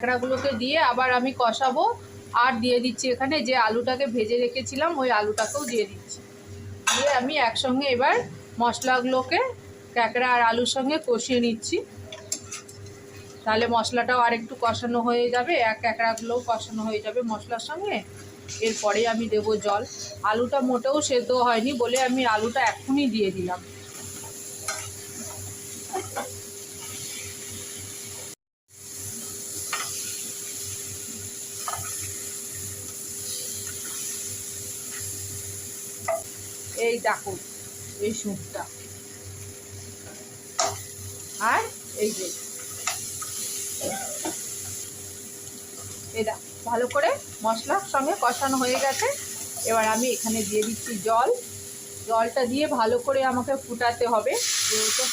কাঁকড়াগুলোকে দিয়ে আবার আমি কষাবো। আর দিয়ে দিচ্ছি এখানে যে আলুটাকে ভেজে রেখেছিলাম, ওই আলুটাকেও দিয়ে দিচ্ছি। দিয়ে আমি একসঙ্গে এবার মশলাগুলোকে কাঁকড়া আর আলুর সঙ্গে কষিয়ে নিচ্ছি। তাহলে মশলাটাও আর একটু কষানো হয়ে যাবে, কাঁকড়াগুলোও কষানো হয়ে যাবে মশলার সঙ্গে। এরপরে আমি দেব জল। আলুটা মোটেও সেদ্ধ হয়নি বলে আমি আলুটা এখনই দিয়ে দিলাম। এই দেখো এই স্যুপটা, আর এই যে এটা ভালো করে মশলার সঙ্গে কষানো হয়ে গেছে। এবার আমি এখানে দিয়ে দিচ্ছি জল। জলটা দিয়ে ভালো করে আমাকে ফুটাতে হবে, যেহেতু